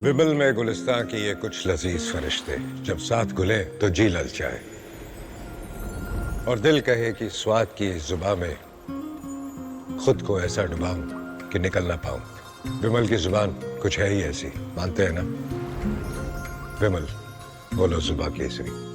विमल में गुलिस्तां की ये कुछ लजीज फरिश्ते जब साथ घुले तो जी ललचाए और दिल कहे कि स्वाद की इस जुबां में खुद को ऐसा डुबाऊं कि निकल ना पाऊं। विमल की जुबान कुछ है ही ऐसी, मानते हैं ना? विमल, बोलो जुबां केसरी।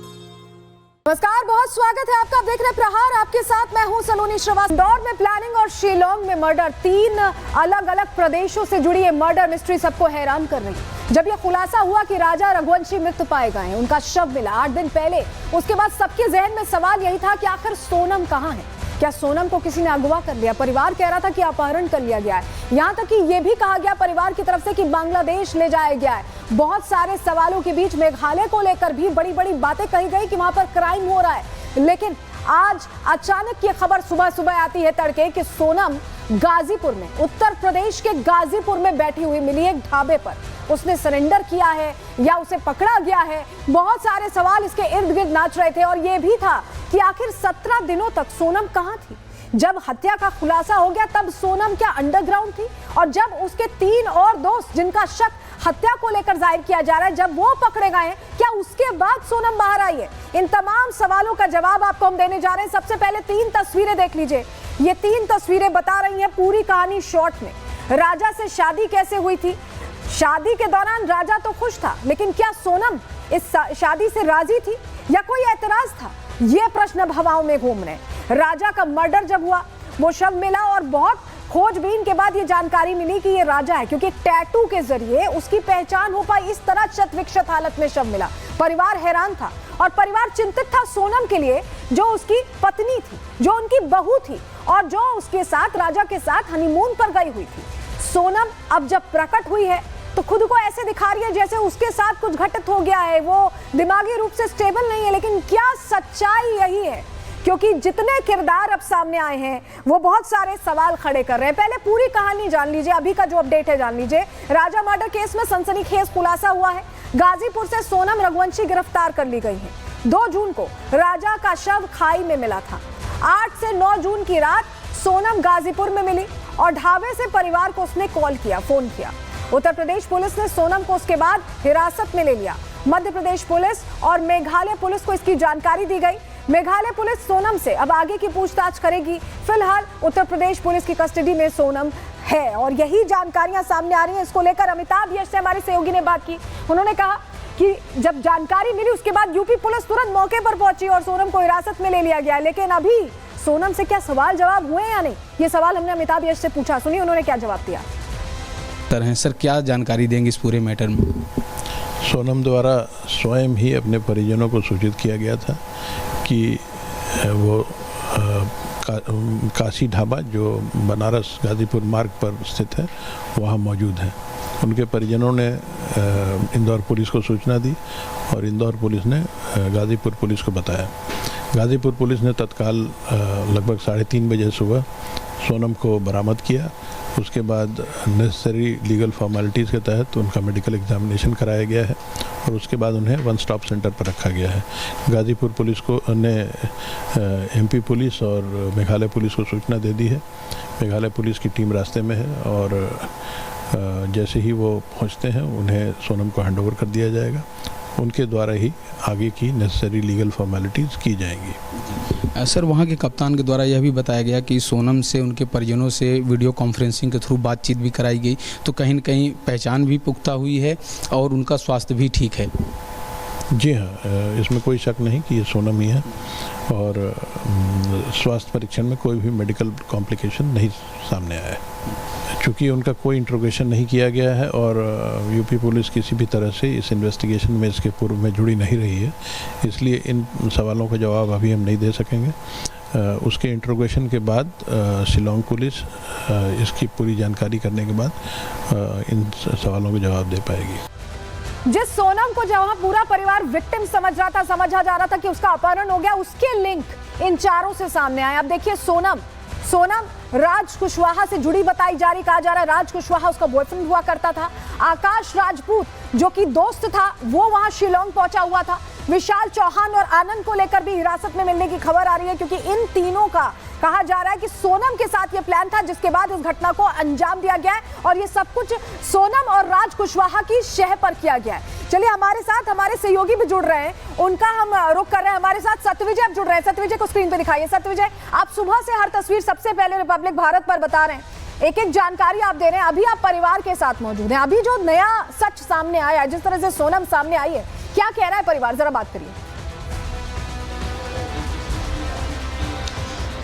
नमस्कार, बहुत स्वागत है आपका। आप देख रहे हैं प्रहार, आपके साथ मैं हूं सलोनी श्रीवास्तव। इंदौर में प्लानिंग और शिलोंग में मर्डर, 3 अलग अलग प्रदेशों से जुड़ी ये मर्डर मिस्ट्री सबको हैरान कर रही है। जब यह खुलासा हुआ कि राजा रघुवंशी मृत पाए गए हैं, उनका शव मिला 8 दिन पहले, उसके बाद सबके जहन में सवाल यही था कि आखिर सोनम कहां है? क्या सोनम को किसी ने अगवा कर लिया? परिवार कह रहा था कि अपहरण कर लिया गया है। यहाँ तक कि यह भी कहा गया परिवार की तरफ से कि बांग्लादेश ले जाया गया है। बहुत सारे सवालों के बीच मेघालय को लेकर भी बड़ी बड़ी बातें कही गई कि वहां पर क्राइम हो रहा है। लेकिन आज अचानक ये खबर सुबह सुबह आती है तड़के कि सोनम गाजीपुर में, उत्तर प्रदेश के गाजीपुर में बैठी हुई मिली एक ढाबे पर। उसने सरेंडर किया है या उसे पकड़ा गया है? बहुत सारे सवाल इसके इर्द गिर्द नाच रहे थे। और यह भी था कि आखिर 17 दिनों तक सोनम कहां थी? जब हत्या का खुलासा हो गया तब सोनम क्या अंडरग्राउंड थी? और जब उसके 3 और दोस्त, जिनका शक हत्या को लेकर जाहिर किया जा रहा है, जब वो पकड़े गए हैं, क्या उसके बाद सोनम बाहर आई है? इन तमाम सवालों का जवाब आपको हम देने जा रहे हैं। सबसे पहले 3 तस्वीरें देख लीजिए। ये 3 तस्वीरें बता रही हैं पूरी कहानी शॉर्ट में। राजा से शादी कैसे हुई थी? शादी के दौरान राजा तो खुश था, लेकिन क्या सोनम इस शादी से राजी थी या कोई एतराज था? ये प्रश्न अब हवाओं में घूम रहे। राजा का मर्डर जब हुआ, वो शव मिला और बहुत खोजबीन के बाद ये जानकारी मिली कि ये राजा है, क्योंकि टैटू के जरिए उसकी पहचान हो पाई। इस तरह क्षत विक्षत हालत में शव मिला। परिवार हैरान था और परिवार चिंतित था सोनम के लिए, जो उसकी पत्नी थी, जो उनकी बहू थी और जो उसके साथ, राजा के साथ हनीमून पर गई हुई थी। सोनम अब जब प्रकट हुई है तो खुद को ऐसे दिखा रही है जैसे उसके साथ कुछ घटित हो गया है, वो दिमागी रूप से स्टेबल नहीं है। लेकिन क्या सच्चाई यही है? क्योंकि जितने किरदार अब सामने आए हैं वो बहुत सारे सवाल खड़े कर रहे हैं। पहले पूरी कहानी जान लीजिए, अभी का जो अपडेट है जान लीजिए। राजा मर्डर केस में सनसनीखेज खुलासा हुआ है। गाजीपुर से सोनम रघुवंशी गिरफ्तार कर ली गई है। 2 जून को राजा का शव खाई में मिला था। 8 से 9 जून की रात सोनम गाजीपुर में मिली और ढाबे से परिवार को उसने कॉल किया, फोन किया। उत्तर प्रदेश पुलिस ने सोनम को उसके बाद हिरासत में ले लिया। मध्य प्रदेश पुलिस और मेघालय पुलिस को इसकी जानकारी दी गई। मेघालय पुलिस सोनम से अब आगे की पूछताछ करेगी। फिलहाल उत्तर प्रदेश पुलिस की कस्टडी में सोनम है और यही जानकारियां सामने आ रही हैं। इसको लेकर अमिताभ यश से हमारे सहयोगी ने बात की। उन्होंने कहा कि जब जानकारी मिली उसके बाद यूपी पुलिस तुरंत मौके पर पहुंची और सोनम को हिरासत में ले लिया गया। लेकिन अभी सोनम से क्या सवाल जवाब हुए या नहीं, ये सवाल हमने अमिताभ यश से पूछा। सुनिए उन्होंने क्या जवाब दिया। सर, क्या जानकारी देंगे इस पूरे मैटर में? सोनम द्वारा स्वयं ही अपने परिजनों को सूचित किया गया था कि वो काशी ढाबा, जो बनारस गाजीपुर मार्ग पर स्थित है, वहाँ मौजूद है। उनके परिजनों ने इंदौर पुलिस को सूचना दी और इंदौर पुलिस ने गाजीपुर पुलिस को बताया। गाजीपुर पुलिस ने तत्काल लगभग 3:30 बजे सुबह सोनम को बरामद किया। उसके बाद नेसेसरी लीगल फॉर्मेलिटीज़ के तहत उनका मेडिकल एग्जामिनेशन कराया गया है और उसके बाद उन्हें 1 स्टॉप सेंटर पर रखा गया है। गाजीपुर पुलिस को ने एमपी पुलिस और मेघालय पुलिस को सूचना दे दी है। मेघालय पुलिस की टीम रास्ते में है और जैसे ही वो पहुंचते हैं उन्हें सोनम को हैंडओवर कर दिया जाएगा। उनके द्वारा ही आगे की नेसेसरी लीगल फॉर्मेलिटीज़ की जाएंगी। सर, वहाँ के कप्तान के द्वारा यह भी बताया गया कि सोनम से उनके परिजनों से वीडियो कॉन्फ्रेंसिंग के थ्रू बातचीत भी कराई गई, तो कहीं न कहीं पहचान भी पुख्ता हुई है और उनका स्वास्थ्य भी ठीक है। जी हाँ, इसमें कोई शक नहीं कि ये सोनम ही है और स्वास्थ्य परीक्षण में कोई भी मेडिकल कॉम्प्लिकेशन नहीं सामने आया है। चूँकि उनका कोई इंट्रोगेशन नहीं किया गया है और यूपी पुलिस किसी भी तरह से इस इन्वेस्टिगेशन में इसके पूर्व में जुड़ी नहीं रही है, इसलिए इन सवालों का जवाब अभी हम नहीं दे सकेंगे। उसके इंट्रोगेशन के बाद शिलोंग पुलिस इसकी पूरी जानकारी करने के बाद इन सवालों का जवाब दे पाएगी। जिस सोनम को जहां पूरा परिवार विक्टिम समझ रहा था, समझा जा रहा था कि उसका अपहरण हो गया, उसके लिंक इन चारों से सामने आए। अब देखिए, सोनम राज कुशवाहा से जुड़ी बताई जा रही। कहा जा रहा है राज कुशवाहा उसका बॉयफ्रेंड हुआ करता था। आकाश राजपूत, जो कि दोस्त था, वो वहां शिलोंग पहुंचा हुआ था। विशाल चौहान और आनंद को लेकर भी हिरासत में मिलने की खबर आ रही है, क्योंकि इन तीनों का कहा जा रहा है कि सोनम के साथ ये प्लान था, जिसके बाद इस घटना को अंजाम दिया गया है और ये सब कुछ सोनम और राज कुशवाहा की शह पर किया गया है। चलिए हमारे साथ हमारे सहयोगी भी जुड़ रहे हैं, उनका हम रुख कर रहे हैं। हमारे साथ सत्यविजय अब जुड़ रहे हैं। सत्यविजय को स्क्रीन पर दिखाइए। सत्यविजय, आप सुबह से हर तस्वीर सबसे पहले रिपब्लिक भारत पर बता रहे हैं, एक एक जानकारी आप दे रहे हैं। अभी आप परिवार के साथ मौजूद हैं। अभी जो नया सच सामने आया है, जिस तरह से सोनम सामने आई है, क्या कह रहा है परिवार, जरा बात करिए।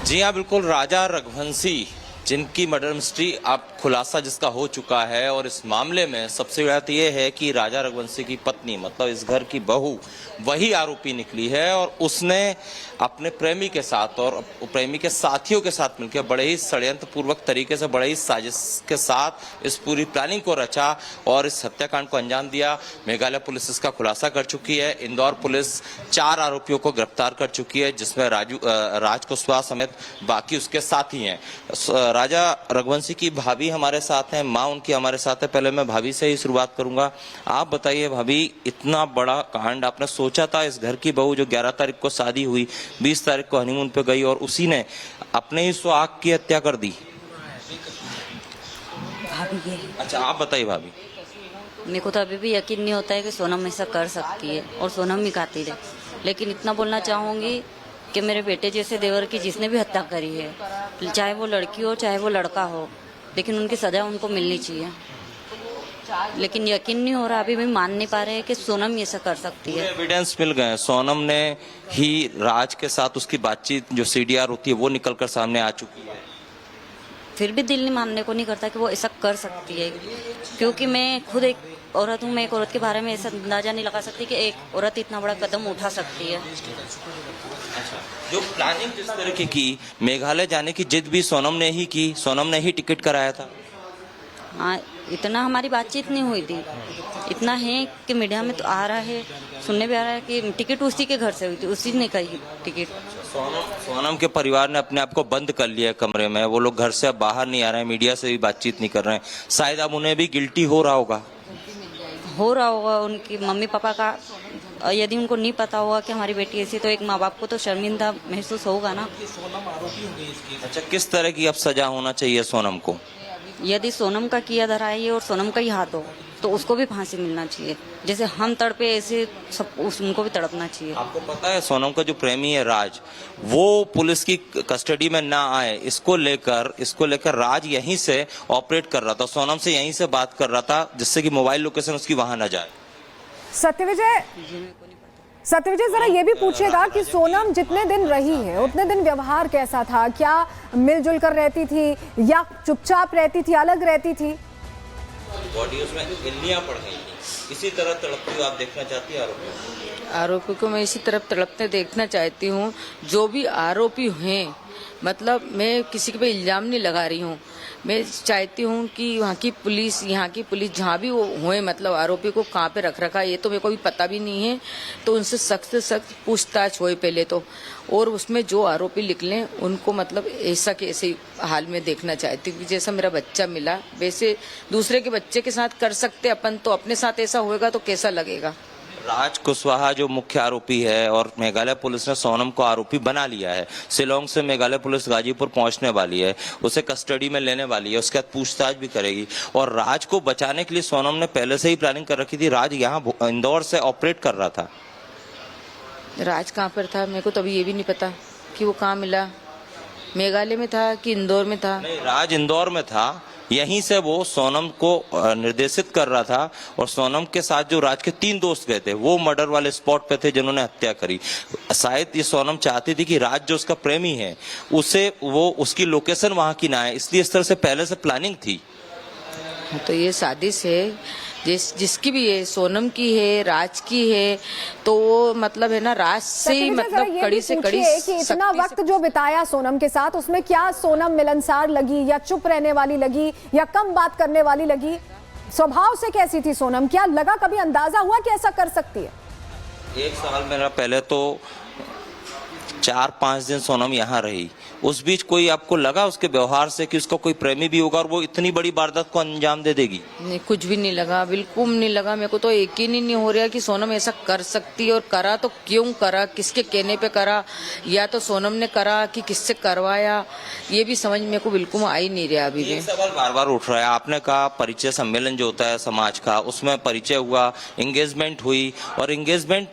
जी हाँ, बिल्कुल। राजा रघुवंशी जिनकी मर्डर मिस्ट्री अब खुलासा जिसका हो चुका है, और इस मामले में सबसे बड़ी बात यह है कि राजा रघुवंशी की पत्नी, मतलब इस घर की बहू, वही आरोपी निकली है और उसने अपने प्रेमी के साथ और प्रेमी के साथियों के साथ मिलकर बड़े ही षड्यंत्र पूर्वक तरीके से, बड़े ही साजिश के साथ इस पूरी प्लानिंग को रचा और इस हत्याकांड को अंजाम दिया। मेघालय पुलिस इसका खुलासा कर चुकी है। इंदौर पुलिस 4 आरोपियों को गिरफ्तार कर चुकी है, जिसमें राज कुशवाहा समेत बाकी उसके साथी हैं। राजा रघुवंशी की भाभी हमारे साथ हैं, माँ उनकी हमारे साथ है। पहले मैं भाभी से ही शुरुआत करूंगा। आप बताइए भाभी, इतना बड़ा कांड आपने सोचा था? इस घर की बहू जो 11 तारीख को शादी हुई, 20 तारीख को हनीमून पे गई और उसी ने अपने ही सुहाग की हत्या कर दी। भाभी, अच्छा, आप बताइए भाभी। मेरे को तो अभी भी यकीन नहीं होता है कि सोनम ऐसा कर सकती है और सोनम भी कातिल है। लेकिन इतना बोलना चाहूंगी कि मेरे बेटे जैसे देवर की जिसने भी हत्या करी है, चाहे वो लड़की हो चाहे वो लड़का हो, लेकिन उनकी सजा उनको मिलनी चाहिए। लेकिन यकीन नहीं हो रहा, अभी भी मान नहीं पा रहे हैं कि सोनम ये ऐसा कर सकती है। एविडेंस मिल गए। सोनम ने ही राज के साथ उसकी बातचीत, जो सीडीआर होती है, वो निकलकर सामने आ चुकी है। फिर भी दिल नहीं मानने को नहीं करता कि वो ऐसा कर सकती है, क्योंकि मैं खुद एक औरत हूँ। मैं एक औरत के बारे में ऐसा अंदाजा नहीं लगा सकती कि एक औरत इतना बड़ा कदम उठा सकती है। अच्छा, जो प्लानिंग जिस तरह की मेघालय जाने की जिद भी सोनम ने ही की, सोनम ने ही टिकट कराया था। हाँ, इतना हमारी बातचीत नहीं हुई थी। इतना है कि मीडिया में तो आ रहा है, सुनने भी आ रहा है कि टिकट उसी के घर से हुई थी, उसी ने कही टिकट। सोनम के परिवार ने अपने आप को बंद कर लिया कमरे में, वो लोग घर से अब बाहर नहीं आ रहे हैं, मीडिया से भी बातचीत नहीं कर रहे हैं। शायद अब उन्हें भी गिल्टी हो रहा होगा। उनकी मम्मी पापा का। यदि उनको नहीं पता होगा कि हमारी बेटी ऐसी, तो एक माँ बाप को तो शर्मिंदा महसूस होगा ना। अच्छा, किस तरह की अब सजा होना चाहिए सोनम को? यदि सोनम का किया धरा है और सोनम का ही हाथ हो, तो उसको भी फांसी मिलना चाहिए। जैसे हम तड़पे ऐसे सब उनको भी तड़पना चाहिए। आपको पता है सोनम का जो प्रेमी है राज, वो पुलिस की कस्टडी में ना आए, इसको लेकर राज यहीं से ऑपरेट कर रहा था, सोनम से यहीं से बात कर रहा था, जिससे कि मोबाइल लोकेशन उसकी वहां ना जाए। सत्यविजय, जरा ये भी पूछेगा कि सोनम जितने दिन रही है उतने दिन व्यवहार कैसा था? क्या मिलजुल कर रहती थी या चुपचाप रहती थी, अलग रहती थी? बॉडी उसमें इल्लियां पड़ गई थी। इसी तरह तड़पती हुई आप देखना चाहती है आरोपी को? मैं इसी तरफ तड़पते देखना चाहती हूँ। जो भी आरोपी हैं, मतलब मैं किसी पे इल्जाम नहीं लगा रही हूँ। मैं चाहती हूँ कि यहाँ की पुलिस जहाँ भी वो हुए, मतलब आरोपी को कहाँ पे रख रखा है ये तो मेरे को भी पता भी नहीं है, तो उनसे सख्त से सख्त पूछताछ होए पहले तो, और उसमें जो आरोपी निकले उनको मतलब ऐसा के ऐसे हाल में देखना चाहती हूँ कि जैसा मेरा बच्चा मिला वैसे दूसरे के बच्चे के साथ कर सकते अपन, तो अपने साथ ऐसा होएगा तो कैसा लगेगा। राज कुशवाहा जो मुख्य आरोपी है, और मेघालय पुलिस ने सोनम को आरोपी बना लिया है। शिलोंग से मेघालय पुलिस गाजीपुर पहुंचने वाली है, उसे कस्टडी में लेने वाली है, उसके बाद पूछताछ भी करेगी। और राज को बचाने के लिए सोनम ने पहले से ही प्लानिंग कर रखी थी। राज यहाँ इंदौर से ऑपरेट कर रहा था। राज कहाँ पर था मेरे को तो अभी ये भी नहीं पता कि वो कहाँ मिला, मेघालय में था कि इंदौर में था। नहीं, राज इंदौर में था। यहीं से वो सोनम को निर्देशित कर रहा था, और सोनम के साथ जो राज के 3 दोस्त गए थे, वो मर्डर वाले स्पॉट पे थे जिन्होंने हत्या करी। शायद ये सोनम चाहती थी कि राज जो उसका प्रेमी है, उसकी लोकेशन वहां की ना है, इसलिए इस तरह से पहले से प्लानिंग थी। तो ये साजिश है जिसकी भी है, सोनम की है, राज की है, तो वो मतलब है ना राज से ही मतलब कड़ी से कड़ी। कि इतना वक्त जो बिताया सोनम के साथ, उसमें क्या सोनम मिलनसार लगी या चुप रहने वाली लगी या कम बात करने वाली लगी? स्वभाव से कैसी थी सोनम? क्या लगा, कभी अंदाजा हुआ कि ऐसा कर सकती है? 1 साल मेरा पहले तो 4-5 दिन सोनम यहाँ रही, उस बीच कोई आपको लगा उसके व्यवहार से कि उसका कोई प्रेमी भी होगा और वो इतनी बड़ी वारदात को अंजाम दे देगी? नहीं, कुछ भी नहीं लगा, बिल्कुल नहीं लगा। मेरे को तो यकीन ही नहीं हो रहा कि सोनम ऐसा कर सकती है, और करा तो क्यों करा, किसके कहने पे करा, या तो सोनम ने करा कि किससे करवाया, ये भी समझ मेरे को बिल्कुल आ ही नहीं रहा अभी भी। एक सवाल बार बार उठ रहा है, आपने कहा परिचय सम्मेलन जो होता है समाज का, उसमें परिचय हुआ, एंगेजमेंट हुई, और एंगेजमेंट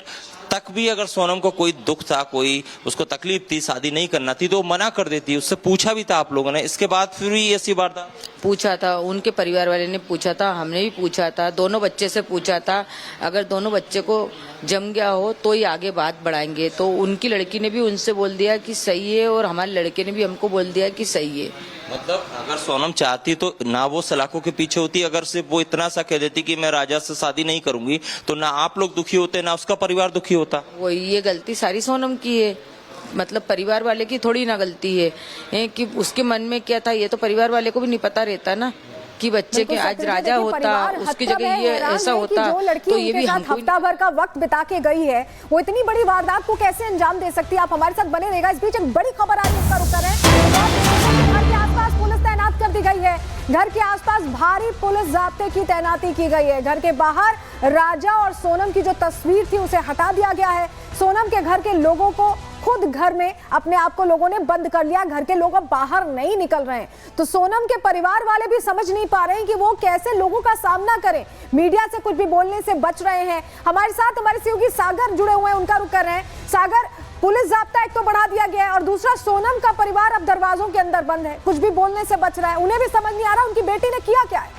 तक भी अगर सोनम को कोई दुख था, कोई उसको तकलीफ थी, शादी नहीं करना थी, तो वो मना कर देती। उससे पूछा भी था आप लोगों ने, इसके बाद फिर भी ऐसी वारदात? पूछा था, उनके परिवार वाले ने पूछा था, हमने भी पूछा था, दोनों बच्चे से पूछा था। अगर दोनों बच्चे को जम गया हो तो ही आगे बात बढ़ाएंगे। तो उनकी लड़की ने भी उनसे बोल दिया कि सही है, और हमारे लड़के ने भी हमको बोल दिया कि सही है। मतलब अगर सोनम चाहती तो ना वो सलाखों के पीछे होती, अगर सिर्फ वो इतना सा कह देती कि मैं राजा से शादी नहीं करूंगी, तो ना आप लोग दुखी होते, ना उसका परिवार दुखी होता। वो ये गलती सारी सोनम की है, मतलब परिवार वाले की थोड़ी ना गलती है कि उसके मन में क्या था, ये तो परिवार वाले को भी नहीं पता रहता ना कि बच्चे के आज राजा होता, उसकी जगह ये ऐसा होता, तो ये भी हमको हफ्ता भर का वक्त बिता के गई है, वो इतनी बड़ी वारदात को कैसे अंजाम दे सकती है? आप हमारे साथ बने रहेगा। इस बीच एक बड़ी खबर आ रही है, उसका रुक कर है। घर के आसपास पुलिस तैनात कर दी गई है, घर के आसपास भारी पुलिस जाब्ते की तैनाती की गई है। घर के बाहर राजा और सोनम की जो तस्वीर थी उसे हटा दिया गया है। सोनम के घर के लोगों को खुद घर में अपने आप को लोगों ने बंद कर लिया, घर के लोग अब बाहर नहीं निकल रहे हैं। तो सोनम के परिवार वाले भी समझ नहीं पा रहे हैं कि वो कैसे लोगों का सामना करें, मीडिया से कुछ भी बोलने से बच रहे हैं। हमारे साथ हमारे सहयोगी सागर जुड़े हुए हैं, उनका रुख कर रहे हैं। सागर, पुलिस जाब्ता एक तो बढ़ा दिया गया है, और दूसरा सोनम का परिवार अब दरवाजों के अंदर बंद है, कुछ भी बोलने से बच रहा है। उन्हें भी समझ नहीं आ रहा उनकी बेटी ने किया क्या है।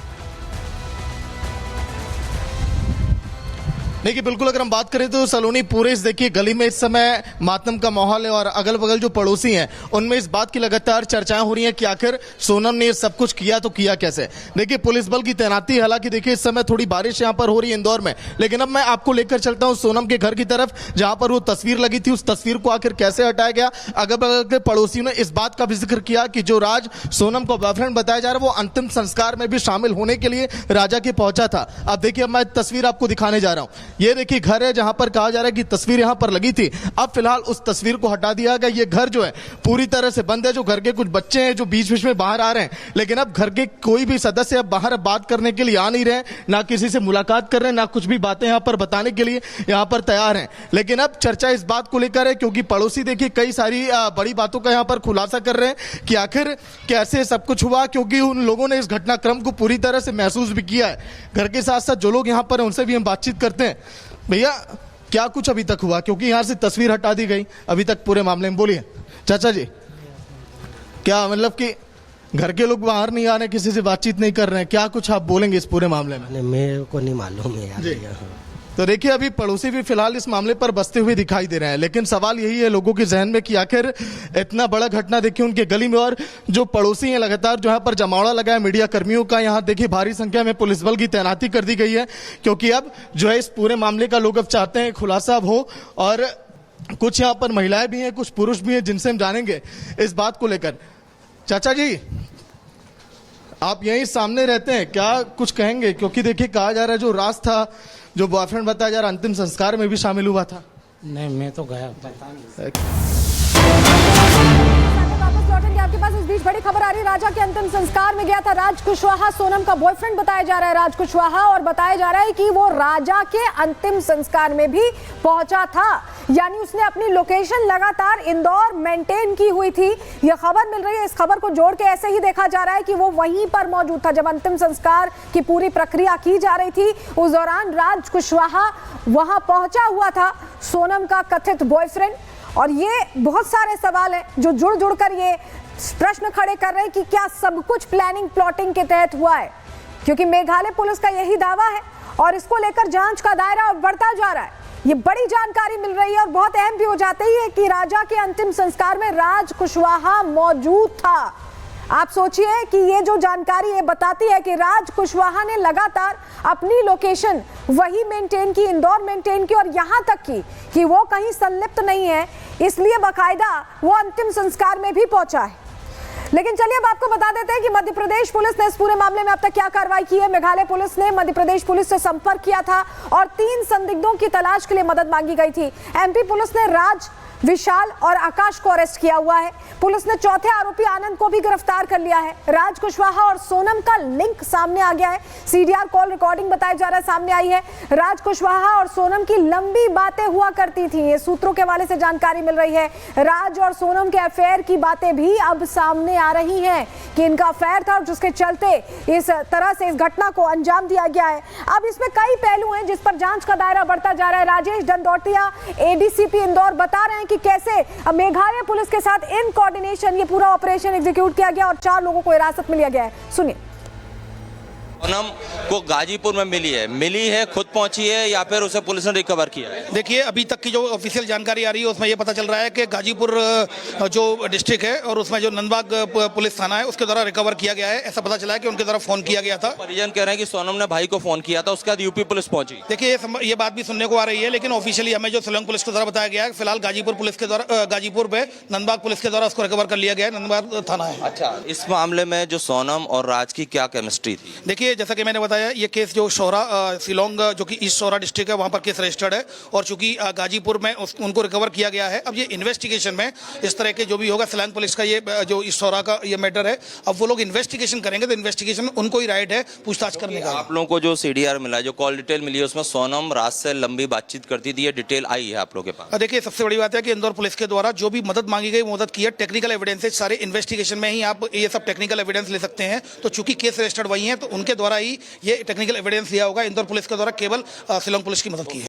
देखिए, बिल्कुल अगर हम बात करें तो सलोनी पूरे इस देखिए गली में इस समय मातम का माहौल है, और अगल बगल जो पड़ोसी हैं उनमें इस बात की लगातार चर्चाएं हो रही हैं कि आखिर सोनम ने ये सब कुछ किया तो किया कैसे। देखिए, पुलिस बल की तैनाती, हालांकि देखिए इस समय थोड़ी बारिश यहाँ पर हो रही है इंदौर में, लेकिन अब मैं आपको लेकर चलता हूँ सोनम के घर की तरफ, जहां पर वो तस्वीर लगी थी। उस तस्वीर को आखिर कैसे हटाया गया, अगल बगल के पड़ोसियों ने इस बात का भी जिक्र किया कि जो राज सोनम को बॉयफ्रेंड बताया जा रहा है वो अंतिम संस्कार में भी शामिल होने के लिए राजा के पहुंचा था। अब देखिए, अब मैं तस्वीर आपको दिखाने जा रहा हूं। ये देखिए घर है जहां पर कहा जा रहा है कि तस्वीर यहां पर लगी थी, अब फिलहाल उस तस्वीर को हटा दिया गया। ये घर जो है पूरी तरह से बंद है। जो घर के कुछ बच्चे हैं जो बीच बीच में बाहर आ रहे हैं, लेकिन अब घर के कोई भी सदस्य अब बाहर बात करने के लिए आ नहीं रहे, ना किसी से मुलाकात कर रहे हैं, ना कुछ भी बातें यहां पर बताने के लिए यहां पर तैयार हैं। लेकिन अब चर्चा इस बात को लेकर है क्योंकि पड़ोसी देखिए कई सारी बड़ी बातों का यहां पर खुलासा कर रहे हैं कि आखिर कैसे सब कुछ हुआ, क्योंकि उन लोगों ने इस घटनाक्रम को पूरी तरह से महसूस भी किया है। घर के साथ साथ जो लोग यहां पर हैं उनसे भी हम बातचीत करते हैं। भैया, क्या कुछ अभी तक हुआ, क्योंकि यहां से तस्वीर हटा दी गई अभी तक पूरे मामले में? बोलिए चाचा जी, क्या मतलब कि घर के लोग बाहर नहीं आ रहे, किसी से बातचीत नहीं कर रहे हैं, क्या कुछ आप बोलेंगे इस पूरे मामले में? मेरे को नहीं मालूम है यार। तो देखिए, अभी पड़ोसी भी फिलहाल इस मामले पर बसते हुए दिखाई दे रहे हैं, लेकिन सवाल यही है लोगों के जहन में कि आखिर इतना बड़ा घटना देखिए उनके गली में, और जो पड़ोसी हैं लगातार जो यहाँ पर जमावड़ा लगा है मीडिया कर्मियों का, यहाँ देखिए भारी संख्या में पुलिस बल की तैनाती कर दी गई है, क्योंकि अब जो है इस पूरे मामले का लोग अब चाहते हैं खुलासा अब हो। और कुछ यहाँ पर महिलाएं भी हैं, कुछ पुरुष भी हैं जिनसे हम जानेंगे इस बात को लेकर। चाचा जी, आप यहीं सामने रहते हैं, क्या कुछ कहेंगे? क्योंकि देखिए कहा जा रहा है जो राज था, जो बॉयफ्रेंड बताया जा रहा, अंतिम संस्कार में भी शामिल हुआ था। नहीं, मैं तो गया पता नहीं। वापस लौटेंगे आपके पास। इस बीच बड़ी खबर आ रही है, राजा के अंतिम संस्कार में गया था राज कुशवाहा, सोनम का बॉयफ्रेंड बताया जा रहा है राज कुशवाहा, और बताया जा रहा है कि वो राजा के अंतिम संस्कार में भी पहुंचा था, यानी उसने अपनी लोकेशन लगातार इंदौर मेंटेन की हुई थी। यह खबर मिल रही है, इस खबर को जोड़ के ऐसे ही देखा जा रहा है कि वो वहीं पर मौजूद था जब अंतिम संस्कार की पूरी प्रक्रिया की जा रही थी। उस दौरान राज कुशवाहा वहां पहुंचा हुआ था, सोनम का कथित बॉयफ्रेंड। और ये बहुत सारे सवाल हैं जो जुड़ जुड़ कर ये प्रश्न खड़े कर रहे हैं कि क्या सब कुछ प्लानिंग प्लॉटिंग के तहत हुआ है, क्योंकि मेघालय पुलिस का यही दावा है और इसको लेकर जांच का दायरा बढ़ता जा रहा है। ये बड़ी जानकारी मिल रही है और बहुत अहम भी हो जाती है कि राजा के अंतिम संस्कार में राज कुशवाहा मौजूद था। आप सोचिए कि ये जो जानकारी है बताती है कि राज कुशवाहा ने लगातार अपनी लोकेशन वही मेंटेन की, इंदौर मेंटेन की, और यहां तक की कि वो कहीं संलिप्त नहीं है, इसलिए बाकायदा वो अंतिम संस्कार में भी पहुंचा है। लेकिन चलिए अब आपको बता देते हैं कि मध्य प्रदेश पुलिस ने इस पूरे मामले में अब तक क्या कार्रवाई की है। मेघालय पुलिस ने मध्य प्रदेश पुलिस से संपर्क किया था और 3 संदिग्धों की तलाश के लिए मदद मांगी गई थी। एमपी पुलिस ने राज विशाल और आकाश को अरेस्ट किया हुआ है। पुलिस ने चौथे आरोपी आनंद को भी गिरफ्तार कर लिया है। राज कुशवाहा और सोनम का लिंक सामने आ गया है। सीडीआर कॉल रिकॉर्डिंग बताया जा रहा है सामने आई है। राज कुशवाहा और सोनम की लंबी बातें हुआ करती थी, ये सूत्रों के हवाले से जानकारी मिल रही है। राज और सोनम के अफेयर की बातें भी अब सामने आ रही हैं कि इनका अफेयर था, जिसके चलते इस तरह से इस घटना को अंजाम दिया गया है। अब इसमें कई पहलू हैं जिस पर जांच का दायरा बढ़ता जा रहा है। राजेश दंडोतिया, एडीसीपी इंदौर, बता रहे हैं कि कैसे मेघालय पुलिस के साथ इन कोऑर्डिनेशन ये पूरा ऑपरेशन एग्जीक्यूट किया गया और 4 लोगों को हिरासत में लिया गया है। सुनिए। सोनम को गाजीपुर में मिली है, खुद पहुंची है या फिर उसे पुलिस ने रिकवर किया है? देखिए, अभी तक की जो ऑफिशियल जानकारी आ रही है उसमें ये पता चल रहा है कि गाजीपुर जो डिस्ट्रिक्ट है और उसमें जो नंदबाग पुलिस थाना है उसके द्वारा रिकवर किया गया है। ऐसा पता चला है कि उनके द्वारा फोन किया गया था। परिजन कह रहे हैं कि सोनम ने भाई को फोन किया था, उसके बाद यूपी पुलिस पहुंची। देखिए, ये बात भी सुनने को आ रही है, लेकिन ऑफिशियली हमें जो शिलोंग पुलिस के द्वारा बताया गया है, फिलहाल गाजीपुर पुलिस के द्वारा गाजीपुर पे नंदबाग पुलिस के द्वारा उसको रिकवर कर लिया गया है। नंदबाग थाना है। अच्छा, इस मामले में जो सोनम और राज की क्या केमिस्ट्री थी? देखिए, जैसा कि मैंने बताया, ये केस जो शोरा शिलोंग जो कि ईस्ट शोरा डिस्ट्रिक्ट है वहाँ पर केस रजिस्टर्ड है और चूंकि गाजीपुर में उनको रिकवर किया गया है। अब ये इन्वेस्टिगेशन में इस तरह के जो भी होगा, शिलोंग पुलिस का ये जो ईस्ट शोरा का ये मैटर है, अब वो लोग इन्वेस्टिगेशन करेंगे तो इन्वेस्टिगेशन में उनको ही राइट है पूछताछ करने का। आप लोगों को जो सीडीआर मिला, जो कॉल डिटेल मिली है, उसमें सोनम राज से लंबी बातचीत करती थी, ये डिटेल आई है आप लोगों के पास? देखिए, सबसे बड़ी बात है कि इंदौर पुलिस के द्वारा जो भी मदद मांगी गई, मदद की है। टेक्निकल एविडेंसेज सारे इन्वेस्टिगेशन में ही आप ये सब टेक्निकल एविडेंस ले सकते हैं। तो चूंकि केस रजिस्टर्ड वही है तो उनके द्वारा ही ये टेक्निकल एविडेंस लिया होगा। इंदौर पुलिस के द्वारा केवल शिलोंग पुलिस की मदद की है।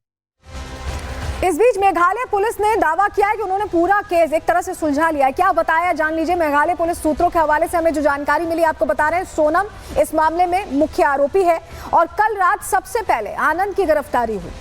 इस बीच मेघालय पुलिस ने दावा किया है कि उन्होंने पूरा केस एक तरह से सुलझा लिया है। क्या बताया, जान लीजिए। मेघालय पुलिस सूत्रों के हवाले से हमें जो जानकारी मिली आपको बता रहे हैं। सोनम इस मामले में मुख्य आरोपी है और कल रात सबसे पहले आनंद की गिरफ्तारी हुई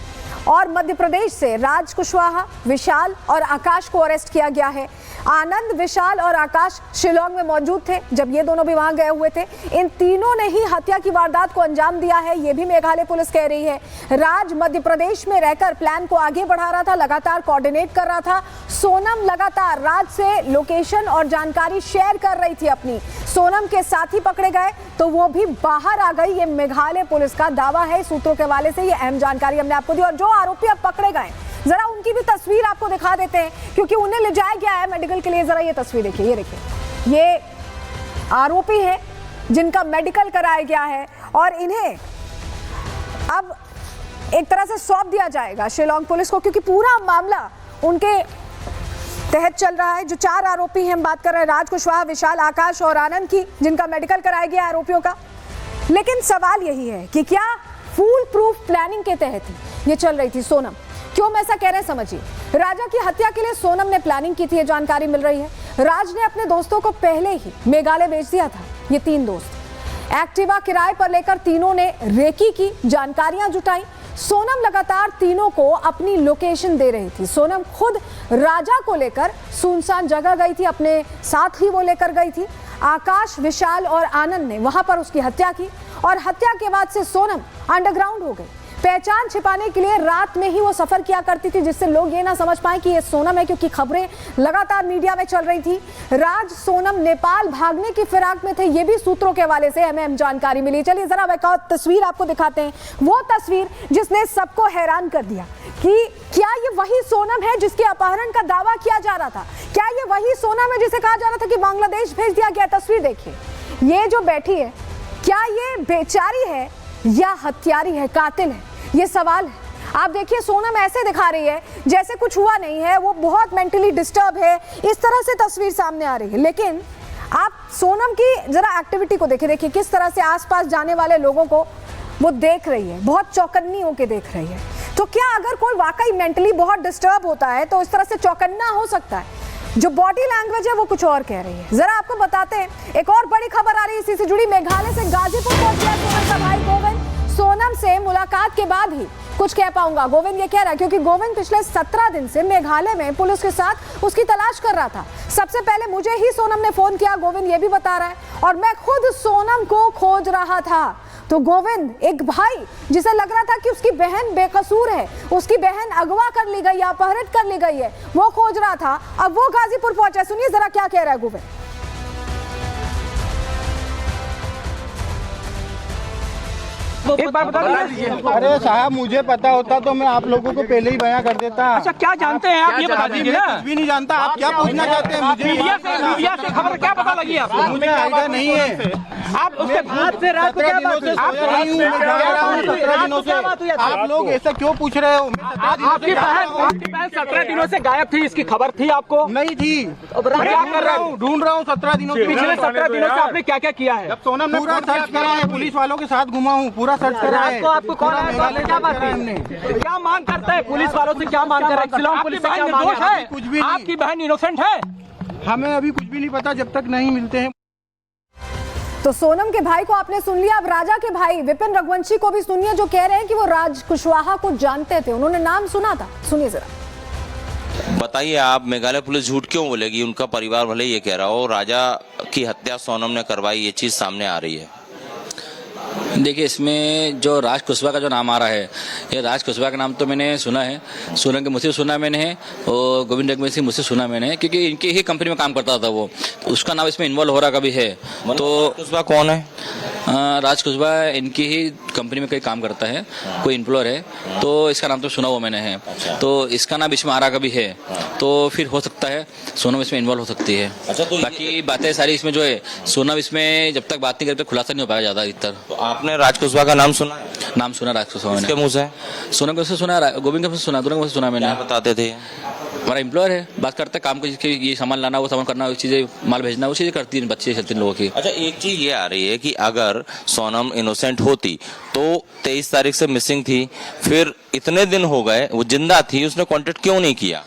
और मध्य प्रदेश से राज कुशवाहा, विशाल और आकाश को अरेस्ट किया गया है। आनंद, विशाल और आकाश शिलोंग में मौजूद थे जब ये दोनों भी वहां गए हुए थे। इन तीनों ने ही हत्या की वारदात को अंजाम दिया है, ये भी मेघालय पुलिस कह रही है। राज मध्य प्रदेश में रहकर प्लान को आगे बढ़ा रहा था, लगातार कोऑर्डिनेट कर रहा था। सोनम लगातार राज से लोकेशन और जानकारी शेयर कर रही थी अपनी। सोनम के साथी पकड़े गए तो वो भी बाहर आ गई, ये मेघालय पुलिस का दावा है। सूत्रों के हवाले से ये अहम जानकारी हमने आपको दी और जो आरोपी अब पकड़े गए, जरा उनकी भी तस्वीर आपको दिखा देते हैं क्योंकि उन्हें ले जाया गया है मेडिकल के लिए। जरा ये तस्वीर देखिए, ये देखिए, ये आरोपी है जिनका मेडिकल कराया गया है और इन्हें अब एक तरह से सौंप दिया जाएगा शिलोंग पुलिस को क्योंकि पूरा मामला उनके तहत चल रहा है। जो 4 आरोपी हैं, हम बात कर रहे हैं राज कुशवाहा, विशाल, आकाश और आनंद की, जिनका मेडिकल कराया गया आरोपियों का। लेकिन सवाल यही है कि क्या फूल प्रूफ प्लानिंग के तहत ये चल रही थी सोनम? क्यों हम ऐसा कह रहे हैं समझिए। राजा की हत्या के लिए सोनम ने प्लानिंग की थी, ये जानकारी मिल रही है। राज ने अपने दोस्तों को पहले ही मेघालय भेज दिया था। ये 3 दोस्त एक्टिवा किराए पर लेकर तीनों ने रेकी की, जानकारियां जुटाई। सोनम लगातार तीनों को अपनी लोकेशन दे रही थी। सोनम खुद राजा को लेकर सुनसान जगह गई थी, अपने साथ ही वो लेकर गई थी। आकाश, विशाल और आनंद ने वहां पर उसकी हत्या की और हत्या के बाद से सोनम अंडरग्राउंड हो गई। पहचान छिपाने के लिए रात में ही वो सफर किया करती थी जिससे लोग ये ना समझ पाए कि ये सोनम है, क्योंकि खबरें लगातार मीडिया में चल रही थी। राज, सोनम नेपाल भागने की फिराक में थे, ये भी सूत्रों के हवाले से हमें जानकारी मिली। चलिए जरा एक और तस्वीर आपको दिखाते हैं, वो तस्वीर जिसने सबको हैरान कर दिया कि क्या ये वही सोनम है जिसके अपहरण का दावा किया जा रहा था? क्या ये वही सोनम है जिसे कहा जा रहा था कि बांग्लादेश भेज दिया गया? तस्वीर देखिए, ये जो बैठी है, क्या ये बेचारी है या हत्यारी है, कातिल है? ये सवाल है। आप देखिए, सोनम ऐसे दिखा रही है जैसे कुछ हुआ नहीं है, वो बहुत मेंटली डिस्टर्ब है, इस तरह से तस्वीर सामने आ रही है। लेकिन आप सोनम की जरा एक्टिविटी को देखिए, देखिए किस तरह से आसपास जाने वाले लोगों को वो देख रही है, बहुत चौकन्नी होकर देख रही है। तो क्या अगर कोई वाकई मेंटली बहुत डिस्टर्ब होता है तो इस तरह से चौकन्ना हो सकता है? जो बॉडी लैंग्वेज है वो कुछ और कह रही है। जरा आपको बताते हैं, एक और बड़ी खबर आ रही है इसी से जुड़ी। मेघालय से गाजीपुर पहुंच गया सोनम का भाई गोविंद। सोनम से मुलाकात के बाद ही कुछ कह पाऊंगा, गोविंद ये कह रहा है, क्योंकि गोविंद पिछले 17 दिन से मेघालय में पुलिस के साथ उसकी तलाश कर रहा था। सबसे पहले मुझे ही सोनम ने फोन किया, गोविंद ये भी बता रहा है, और मैं खुद सोनम को खोज रहा था। तो गोविंद, एक भाई जिसे लग रहा था कि उसकी बहन बेकसूर है, उसकी बहन अगवा कर ली गई है, अपहरित कर ली गई है, वो खोज रहा था। अब वो गाजीपुर पहुंचा। सुनिए जरा क्या कह रहा है गोविंद। एक बार बता दीजिए। अरे साहब मुझे पता होता तो मैं आप लोगों को पहले ही बयां कर देता। अच्छा क्या जानते हैं आप ये बता दीजिए ना। कुछ भी नहीं जानता। आप क्या पूछना चाहते हैं मुझे? मीडिया से खबर क्या पता लगी आपको? मुझे आइडिया नहीं है। आप उसके बाद से रात को क्या बात हुई? आप 17 दिनों से आप लोग ऐसा क्यों पूछ रहे हो? आपकी बहन 17 दिनों से गायब थी, इसकी खबर थी आपको? नहीं थी। क्या कर रहा हूँ? ढूंढ रहा हूँ 17 दिनों से। पिछले 17 दिनों से आपने क्या क्या किया है? सोनम ने पूरा सर्च करा है, पुलिस वालों के साथ घुमा हूँ, पूरा सर्च करा है। आपको कौन है? क्या बात है? हमने क्या मांग करता है पुलिस वालों से? क्या मांग कर रहा है? शिलांग पुलिस से क्या मांग है? कुछ भी नहीं। आपकी बहन इनोसेंट है? हमें अभी कुछ भी नहीं पता जब तक नहीं मिलते हैं। तो सोनम के भाई को आपने सुन लिया। अब राजा के भाई विपिन रघुवंशी को भी सुनिए, जो कह रहे हैं कि वो राज कुशवाहा को जानते थे, उन्होंने नाम सुना था। सुनिए जरा। बताइए आप, मेघालय पुलिस झूठ क्यों बोलेगी? उनका परिवार भले ये कह रहा हो राजा की हत्या सोनम ने करवाई, ये चीज सामने आ रही है। देखिए, इसमें जो राज कुशवाहा का जो नाम आ रहा है, ये राज कुशवाहा का नाम तो मैंने सुना है, सोनम के मुझसे सुना मैंने है, और गोविंद रघुवंशी मुझसे सुना मैंने है, क्योंकि इनकी ही कंपनी में काम करता था वो, तो उसका नाम इसमें इन्वॉल्व हो रहा कभी है। तो कुशवाहा कौन है? राज कुशवाहा इनकी ही कंपनी में कहीं काम करता है, कोई एम्प्लॉयर है, तो इसका नाम तो सुना हुआ मैंने है। तो इसका नाम इसमें आ रहा कभी है, तो फिर हो सकता है सोनम इसमें इन्वॉल्व हो सकती है। बाकी बातें सारी इसमें जो है, सोनम इसमें जब तक बात नहीं करते खुलासा नहीं हो पाएगा ज़्यादा अधिकतर। तो आपने राज कुशवाहा का नाम सुना? नाम सुना राज कुशवाहा के मुंह से? सोनम के मुंह से सुना, गोविंद के मुंह से सुना, दोनों के मुंह से सुना मैंने। बताते थे हमारा एम्प्लॉयर है, बात करता है, काम को ये सामान लाना, वो सामान करना, वो चीज़ें माल भेजना, वो चीज़ें करती है, बच्चे चलते हैं लोगों की। अच्छा, एक चीज ये आ रही है कि अगर सोनम इनोसेंट होती तो 23 तारीख से मिसिंग थी, फिर इतने दिन हो गए वो जिंदा थी, उसने कांटेक्ट क्यों नहीं किया?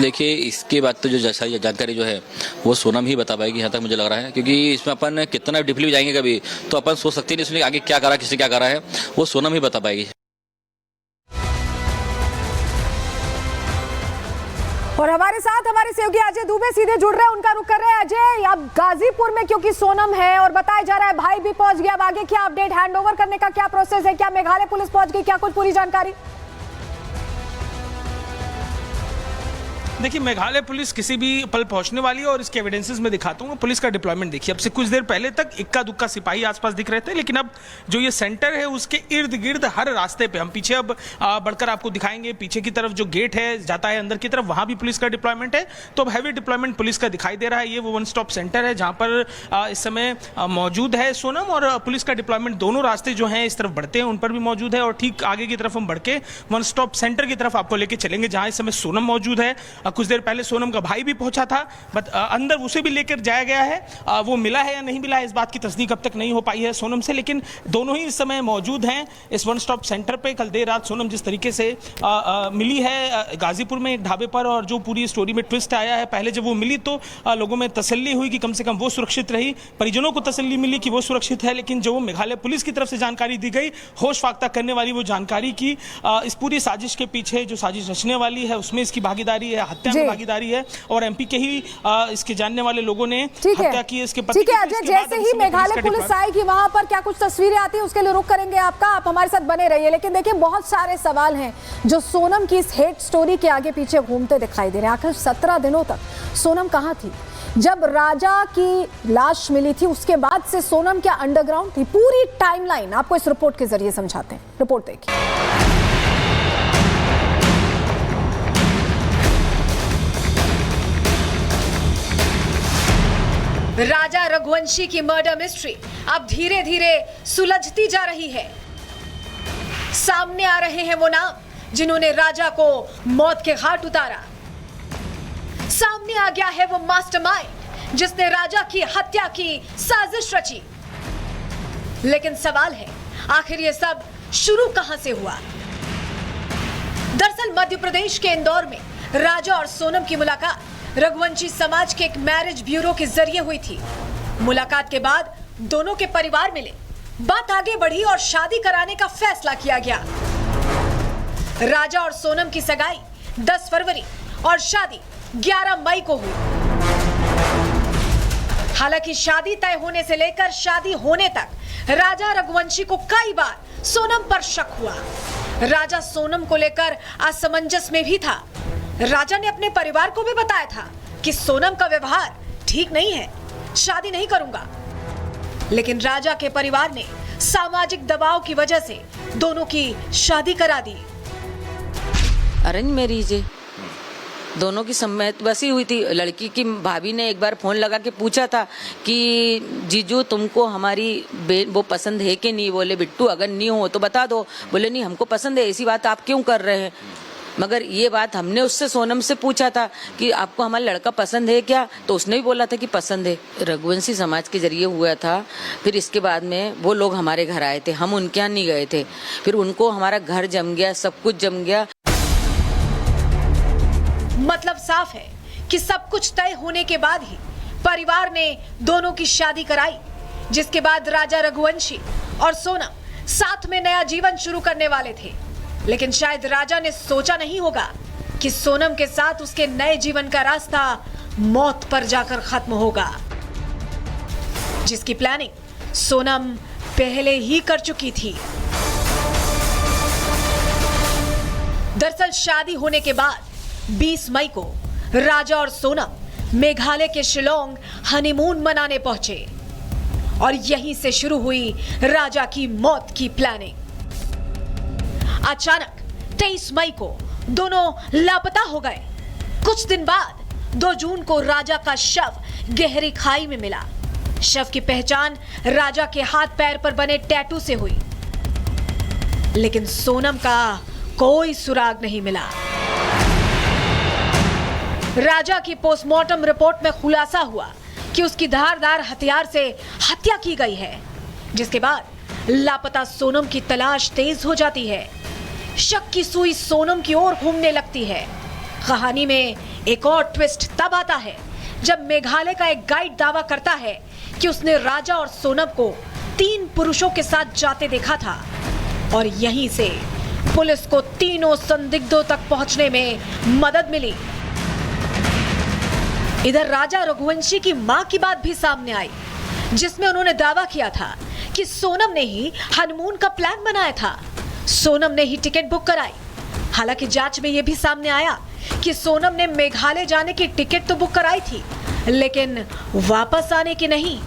देखिए, इसके बाद तो जो सारी जानकारी जो है वो सोनम ही बता पाएगी, यहाँ तक मुझे लग रहा है, क्योंकि इसमें अपन कितना डीपली भी जाएंगे कभी तो अपन सोच सकते नहीं इसने आगे क्या करा, किसने क्या करा है, वो सोनम ही बता पाएगी। और हमारे साथ हमारे सहयोगी अजय दुबे सीधे जुड़ रहे हैं, उनका रुख कर रहे हैं। अजय, अब गाजीपुर में क्योंकि सोनम है और बताया जा रहा है भाई भी पहुंच गया, अब आगे क्या अपडेट, हैंडओवर करने का क्या प्रोसेस है? क्या मेघालय पुलिस पहुंच गई? क्या कुछ पूरी जानकारी? देखिए, मेघालय पुलिस किसी भी पल पहुंचने वाली है और इसके एविडेंसेस में दिखाता हूँ। पुलिस का डिप्लॉयमेंट देखिए, अब से कुछ देर पहले तक इक्का दुक्का सिपाही आसपास दिख रहे थे, लेकिन अब जो ये सेंटर है उसके इर्द गिर्द हर रास्ते पे, हम पीछे अब बढ़कर आपको दिखाएंगे, पीछे की तरफ जो गेट है जाता है अंदर की तरफ, वहां भी पुलिस का डिप्लॉयमेंट है। तो अब हैवी डिप्लॉयमेंट पुलिस का दिखाई दे रहा है। ये वो वन स्टॉप सेंटर है जहाँ पर इस समय मौजूद है सोनम, और पुलिस का डिप्लॉयमेंट दोनों रास्ते जो है इस तरफ बढ़ते हैं उन पर भी मौजूद है, और ठीक आगे की तरफ हम बढ़ के वन स्टॉप सेंटर की तरफ आपको लेके चलेंगे जहाँ इस समय सोनम मौजूद है। कुछ देर पहले सोनम का भाई भी पहुंचा था, बट अंदर उसे भी लेकर जाया गया है। वो मिला है या नहीं मिला है इस बात की तस्दीक अब तक नहीं हो पाई है सोनम से, लेकिन दोनों ही इस समय मौजूद हैं इस वन स्टॉप सेंटर पे। कल देर रात सोनम जिस तरीके से मिली है गाजीपुर में एक ढाबे पर, और जो पूरी स्टोरी में ट्विस्ट आया है, पहले जब वो मिली तो लोगों में तसल्ली हुई कि कम से कम वो सुरक्षित रही, परिजनों को तसल्ली मिली कि वो सुरक्षित है, लेकिन जो मेघालय पुलिस की तरफ से जानकारी दी गई, होश फाख्ता करने वाली वो जानकारी की इस पूरी साजिश के पीछे जो साजिश रचने वाली है उसमें इसकी भागीदारी है, हत्या में भागीदारी है, और एमपी के ही इसके जानने वाले लोगों ने हत्या की इसके पति। ठीक है अजय, जैसे ही मेघालय पुलिस आएगी वहां पर क्या कुछ तस्वीरें आती है उसके लिए रुक करेंगे आपका, आप हमारे साथ बने रहिए। लेकिन देखिए, बहुत सारे सवाल हैं जो सोनम की इस हेट स्टोरी के आगे पीछे घूमते दिखाई दे रहे हैं। आखिर 17 दिनों तक सोनम कहां थी? जब राजा की लाश मिली थी उसके बाद से सोनम क्या अंडरग्राउंड थी? पूरी टाइमलाइन आपको इस रिपोर्ट के जरिए समझाते हैं। रिपोर्ट देखिए। राजा रघुवंशी की मर्डर मिस्ट्री अब धीरे धीरे सुलझती जा रही है। सामने आ रहे हैं वो नाम जिन्होंने राजा को मौत के घाट उतारा। सामने आ गया है वो मास्टरमाइंड जिसने राजा की हत्या की साजिश रची। लेकिन सवाल है, आखिर ये सब शुरू कहां से हुआ? दरअसल मध्य प्रदेश के इंदौर में राजा और सोनम की मुलाकात रघुवंशी समाज के एक मैरिज ब्यूरो के जरिए हुई थी। मुलाकात के बाद दोनों के परिवार मिले, बात आगे बढ़ी और शादी कराने का फैसला किया गया। राजा और सोनम की सगाई 10 फरवरी और शादी 11 मई को हुई। हालांकि शादी तय होने से लेकर शादी होने तक राजा रघुवंशी को कई बार सोनम पर शक हुआ। राजा सोनम को लेकर असमंजस में भी था। राजा ने अपने परिवार को भी बताया था कि सोनम का व्यवहार ठीक नहीं है, शादी नहीं करूंगा। लेकिन राजा के परिवार ने सामाजिक दबाव की वजह से दोनों की शादी करा दी। अरेंज मैरिज है, दोनों की सम्मत बसी हुई थी। लड़की की भाभी ने एक बार फोन लगा के पूछा था कि जीजू तुमको हमारी वो पसंद है कि नहीं। बोले बिट्टू अगर नहीं हो तो बता दो। बोले नहीं हमको पसंद है, ऐसी बात आप क्यों कर रहे हैं। मगर ये बात हमने उससे सोनम से पूछा था कि आपको हमारा लड़का पसंद है क्या, तो उसने भी बोला था कि पसंद है। रघुवंशी समाज के जरिए हुआ था। फिर इसके बाद में वो लोग हमारे घर आए थे, हम उनके यहाँ नहीं गए थे। फिर उनको हमारा घर जम गया, सब कुछ जम गया। मतलब साफ है कि सब कुछ तय होने के बाद ही परिवार ने दोनों की शादी कराई, जिसके बाद राजा रघुवंशी और सोनम साथ में नया जीवन शुरू करने वाले थे। लेकिन शायद राजा ने सोचा नहीं होगा कि सोनम के साथ उसके नए जीवन का रास्ता मौत पर जाकर खत्म होगा, जिसकी प्लानिंग सोनम पहले ही कर चुकी थी। दरअसल शादी होने के बाद 20 मई को राजा और सोनम मेघालय के शिलोंग हनीमून मनाने पहुंचे और यहीं से शुरू हुई राजा की मौत की प्लानिंग। अचानक 23 मई को दोनों लापता हो गए। कुछ दिन बाद 2 जून को राजा का शव गहरी खाई में मिला। शव की पहचान राजा के हाथ पैर पर बने टैटू से हुई, लेकिन सोनम का कोई सुराग नहीं मिला। राजा की पोस्टमार्टम रिपोर्ट में खुलासा हुआ कि उसकी धारदार हथियार से हत्या की गई है, जिसके बाद लापता सोनम की तलाश तेज हो जाती है। शक की सुई सोनम की ओर घूमने लगती है। कहानी में एक और ट्विस्ट तब आता है जब मेघालय का एक गाइड दावा करता है कि उसने राजा और सोनम को 3 पुरुषों के साथ जाते देखा था और यहीं से पुलिस को तीनों संदिग्धों तक पहुंचने में मदद मिली। इधर राजा रघुवंशी की मां की बात भी सामने आई, जिसमें उन्होंने दावा किया था कि सोनम ने ही हनीमून का प्लान बनाया था, सोनम ने ही टिकट बुक कराई। हालांकि जांच में यह भी सामने आया कि सोनम ने मेघालय जाने की टिकट तो बुक कराई थी, लेकिन वापस आने की नहीं।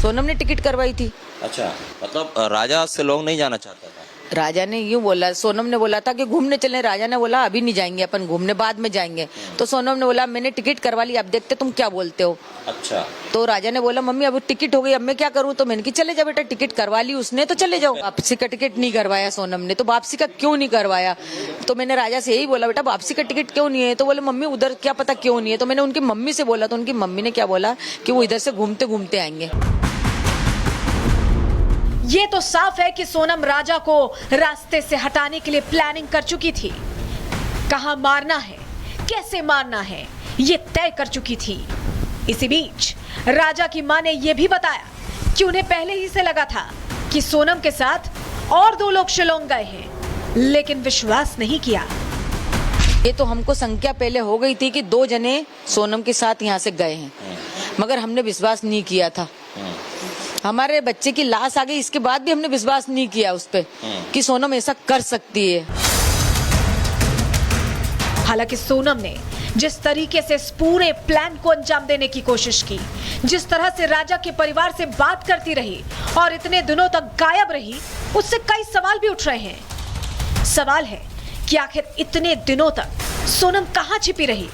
सोनम ने टिकट करवाई थी। अच्छा, मतलब राजा शिलोंग नहीं जाना चाहता था। राजा ने यूं बोला, सोनम ने बोला था कि घूमने चले। राजा ने बोला अभी नहीं जाएंगे अपन घूमने, बाद में जाएंगे। तो सोनम ने बोला मैंने टिकट करवा ली, अब देखते तुम क्या बोलते हो। अच्छा, तो राजा ने बोला मम्मी अब टिकट हो गई, अब मैं क्या करूं। तो मैंने कि चले जाओ बेटा, टिकट करवा ली उसने तो चले जाओ। वापसी का टिकट नहीं करवाया सोनम ने। तो वापसी का क्यों नहीं करवाया, तो मैंने राजा से यही बोला बेटा वापसी का टिकट क्यों नहीं है। तो बोले मम्मी उधर क्या पता क्यों नहीं है। तो मैंने उनकी मम्मी से बोला, तो उनकी मम्मी ने क्या बोला कि वो इधर से घूमते घूमते आएंगे। ये तो साफ है कि सोनम राजा को रास्ते से हटाने के लिए प्लानिंग कर चुकी थी। कहां मारना है, कैसे मारना है, ये तय कर चुकी थी। इसी बीच राजा की मां ने यह भी बताया कि उन्हें पहले ही से लगा था कि सोनम के साथ और 2 लोग शिलोंग गए हैं, लेकिन विश्वास नहीं किया। ये तो हमको संख्या पहले हो गई थी कि 2 जने सोनम के साथ यहाँ से गए हैं, मगर हमने विश्वास नहीं किया था। हमारे बच्चे की लाश आ गई, इसके बाद भी हमने विश्वास नहीं किया उस पे कि सोनम ऐसा कर सकती है। हालांकि सोनम ने जिस तरीके से इस पूरे प्लान को अंजाम देने की कोशिश की, जिस तरह से राजा के परिवार से बात करती रही और इतने दिनों तक गायब रही, उससे कई सवाल भी उठ रहे हैं। सवाल है कि आखिर इतने दिनों तक सोनम कहां छिपी रही,